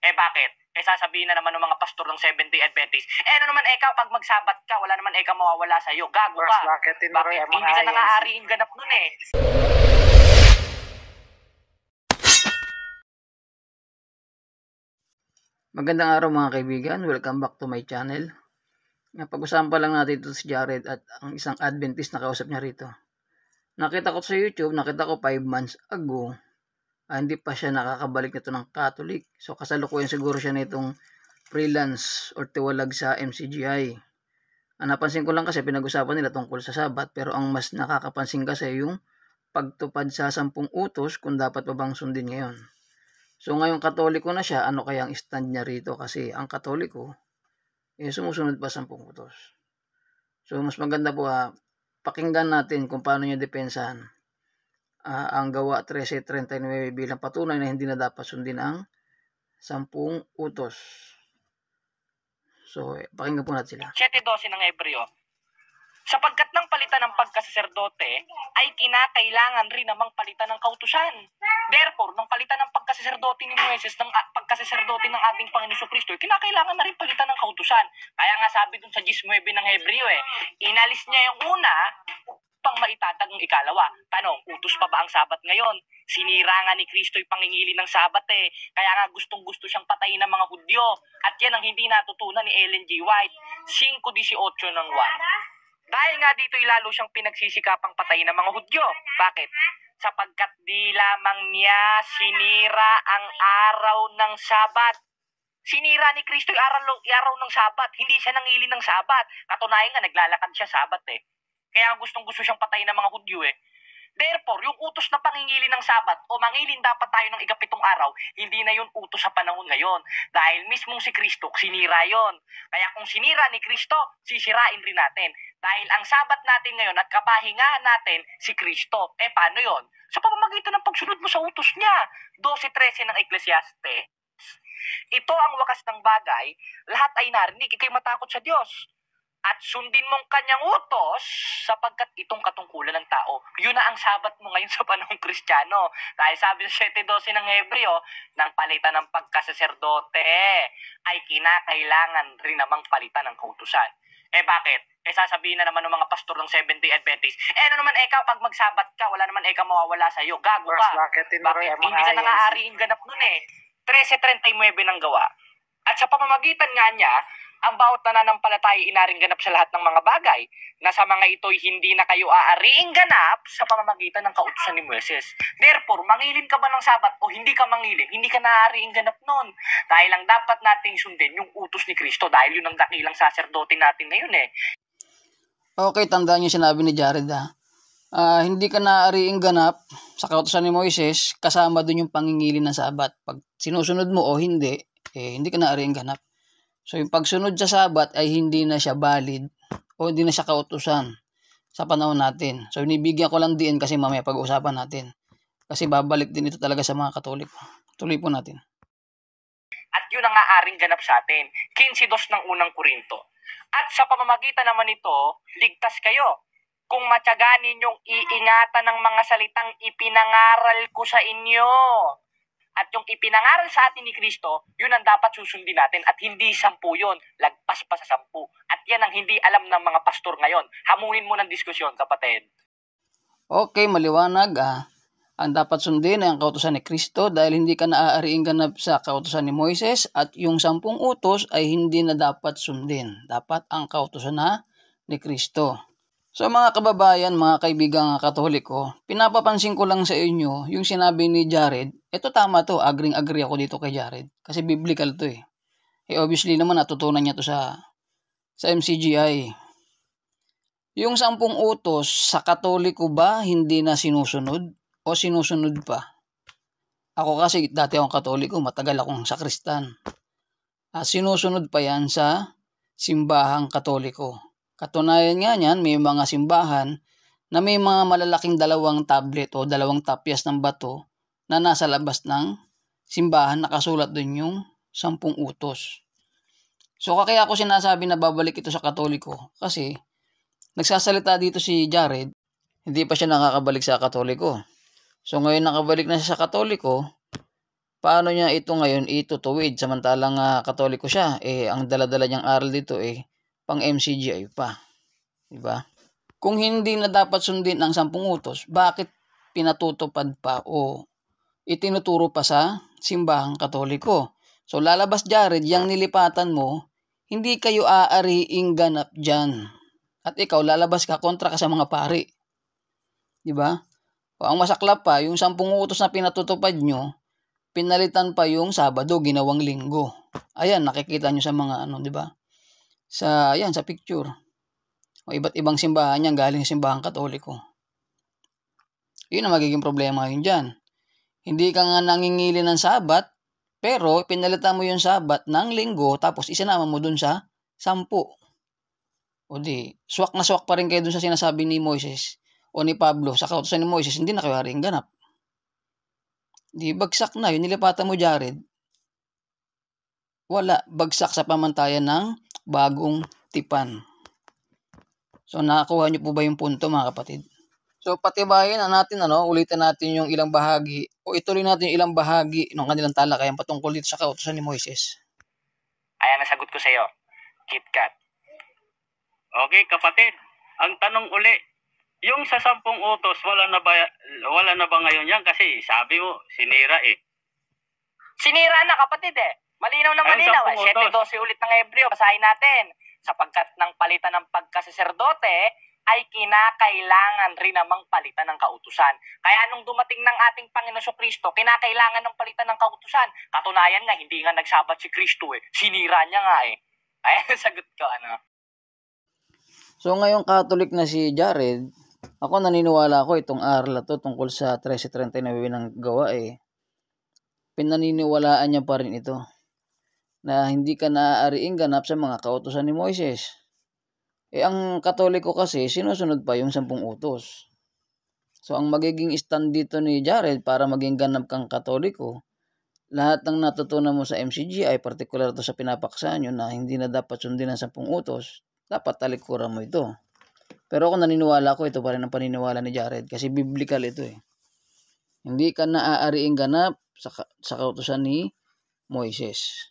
Bakit? Sasabihin na naman ng mga pastor ng Seventh-day Adventist, ano naman ikaw, pag magsabat ka, wala naman ikaw mawawala sa'yo. Gago ka. Bakit? Hindi ka nang-aariing ganap nun eh. Magandang araw mga kaibigan, welcome back to my channel. Pag-usapan pa lang natin ito si Jared at ang isang Adventist na kausap niya rito. Nakita ko sa YouTube, nakita ko 5 months ago, hindi pa siya nakakabalik nito ng Catholic. So kasalukuyan siguro siya nitong freelance or tiwalag sa MCGI. Napansin ko lang kasi pinag-usapan nila tungkol sa Sabat, pero ang mas nakakapansin kasi yung pagtupad sa 10 utos kung dapat pa bang sundin ngayon. So ngayon Katoliko na siya, ano kayang stand niya rito? Kasi ang Katoliko, sumusunod pa 10 utos. So mas maganda po pakinggan natin kung paano niya depensahan ang gawa 13:39 bilang patunay na hindi na dapat sundin ang 10 utos. So pakinggan po natin sila. 7:12 ng Hebreo. Sapagkat ng palitan ng pagkasaserdote ay kinakailangan rin namang palitan ng kautusan. Therefore, nung palitan ng pagkasaserdote ni Moises, ng pagkasaserdote ng ating Panginoon Jesucristo, kinakailangan na rin palitan ng kautusan. Kaya nga sabi dun sa 19 ng Hebreo inalis niya yung una upang maitatag ang ikalawa. Tanong, utos pa ba ang Sabat ngayon? Sinira nga ni Kristo yung pangingili ng Sabat Kaya nga gustong-gusto siyang patayin ng mga Hudyo. At yan ang hindi natutunan ni Ellen G. White. 5:18 ng 1. Dahil nga dito lalo siyang pinagsisikapang patayin ng mga Hudyo. Bakit? Sapagkat di lamang niya sinira ang araw ng Sabat. Sinira ni Kristo yung araw ng Sabat. Hindi siya nangili ng Sabat. Katunayan nga, naglalakad siya Sabat Kaya gustong-gusto siyang patayin ng mga Hudyo Therefore, yung utos na pangingili ng Sabat o mangilin dapat tayo ng ika-7 araw, hindi na yun utos sa panahon ngayon. Dahil mismong si Kristo, sinira yon. Kaya kung sinira ni Kristo, sisirain rin natin. Dahil ang Sabat natin ngayon at kapahingahan natin si Kristo. Paano yon? Sa pamamagitan ng pagsunod mo sa utos niya. 12:13 ng Ecclesiastes. Ito ang wakas ng bagay, lahat ay narinig, ikay matakot sa Diyos. At sundin mong kanyang utos sapagkat itong katungkulan ng tao. Yun na ang Sabat mo ngayon sa panahong Kristiyano. Dahil sabi sa 7:12 ng Hebreo, nang palitan ng pagkasaserdote ay kinakailangan rin namang palitan ng kautusan. Bakit? Sasabihin na naman ng mga pastor ng Seventh-day Adventist, ano naman ikaw, pag magsabat ka, wala naman ikaw mawawala sa'yo. Gago ka. Bakit? Hindi ka nang-aariing ganap nun 13:39 ng gawa. At sa pamamagitan nga niya, ang bawat nananampalataya inaring ganap sa lahat ng mga bagay, na sa mga ito'y hindi na kayo aariing ganap sa pamamagitan ng kautusan ni Moises. Therefore, mangilin ka ba ng Sabat o hindi ka mangilin, hindi ka naaariing ganap nun. Dahil ang dapat nating sundin yung utos ni Kristo, dahil yun ang dakilang saserdote natin ngayon Okay, tandaan niyo sinabi ni Jared hindi ka naaariing ganap sa kautusan ni Moises, kasama dun yung pangingilin ng Sabat. Pag sinusunod mo o hindi, hindi ka naaariing ganap. So yung pagsunod sa Sabat ay hindi na siya valid o hindi na siya kautusan sa panahon natin. So inibigyan ko lang din kasi mamaya pag-uusapan natin. Kasi babalik din ito talaga sa mga Katoliko. Tuloy po natin. At yun ang aaring ganap sa atin. 15:2 ng unang Korinto. At sa pamamagitan naman ito, ligtas kayo. Kung matyaga ninyong iingatan ng mga salitang ipinangaral ko sa inyo. At yung ipinangaral sa atin ni Kristo, yun ang dapat susundin natin at hindi 10 yun, lagpas pa sa 10. At yan ang hindi alam ng mga pastor ngayon. Hamunin mo ng diskusyon, kapatid. Okay, maliwanag ang dapat sundin ay ang kautusan ni Kristo dahil hindi ka naaariing ganap sa kautusan ni Moises at yung 10 utos ay hindi na dapat sundin. Dapat ang kautusan ni Kristo. So mga kababayan, mga kaibigang Katoliko, pinapapansin ko lang sa inyo yung sinabi ni Jared. Ito tama to, agree ako dito kay Jared. Kasi biblical to obviously naman natutunan niya to sa MCGI. Yung 10 utos sa Katoliko ba hindi na sinusunod o sinusunod pa? Ako kasi dati akong Katoliko, matagal akong sakristan. Sinusunod pa yan sa simbahang Katoliko. Katunayan nga niyan, may mga simbahan na may mga malalaking 2 tablet o 2 tapyas ng bato na nasa labas ng simbahan, nakasulat dun yung 10 utos. So kaya ako sinasabi na babalik ito sa Katoliko kasi nagsasalita dito si Jared, hindi pa siya nakakabalik sa Katoliko. So ngayon nakabalik na siya sa Katoliko, paano niya ito ngayon itutuwid samantalang Katoliko siya? Ang dala-dala niyang aral dito pang MCGI pa. Diba? Kung hindi na dapat sundin ang 10 utos, bakit pinatutupad pa o itinuturo pa sa simbahang Katoliko? So lalabas Jared, yang nilipatan mo, hindi kayo aariing ganap dyan. At ikaw, lalabas ka, kontra ka sa mga pari. Diba? O ang masaklap pa, yung 10 utos na pinatutupad nyo, pinalitan pa yung Sabado, ginawang Linggo. Ayan, nakikita nyo sa mga diba? Sa picture. O iba't ibang simbahan yan, galing sa simbahang Katoliko. Yun ang magiging problema yun dyan. Hindi ka nga nangingili ng Sabat, pero pinalitan mo yung Sabat ng Linggo, tapos isinama mo dun sa 10. O di, swak na swak pa rin kayo dun sa sinasabi ni Moises o ni Pablo sa kautusan ni Moises, hindi na kayo haring ganap. Di, bagsak na. Yung nilipatan mo, Jared, wala. Bagsak sa pamantayan ng bagong tipan. So, nakakuha nyo po ba yung punto, mga kapatid? So, patibayin na natin, ulitin natin yung ilang bahagi, o ituloy natin yung ilang bahagi ng kanilang talakayan patungkol dito sa kautusan ni Moises. Ayan, nasagot ko sa iyo. KitKat. Okay, kapatid. Ang tanong uli, yung sa 10 utos, wala na ba ngayon yan? Kasi sabi mo, sinira Sinira na, kapatid Malinaw na malinaw. 7:12 ulit ng Hebreo. Basahin natin. Sapagkat ng palitan ng pagkasaserdote ay kinakailangan rin namang palitan ng kautusan. Kaya nung dumating ng ating Panginoon Kristo, kinakailangan ng palitan ng kautusan. Katunayan nga, hindi nga nagsabat si Kristo Sinira niya nga Ayan, sagot ko So ngayong Catholic na si Jared, ako naniniwala ko itong aral na to tungkol sa 1339 ng gawa pinaniniwalaan niya pa rin ito na hindi ka naaariing ganap sa mga kautusan ni Moises. Ang Katoliko kasi sinusunod pa yung 10 utos. So ang magiging stand dito ni Jared para maging ganap kang Katoliko, lahat ng natutunan mo sa MCG ay particular to sa pinapaksa nyo na hindi na dapat sundin ang 10 utos, dapat talikuran mo ito. Pero ako naniniwala ko, ito pa rin ang paniniwala ni Jared kasi biblical ito Hindi ka naaariing ganap sa kautusan ni Moises.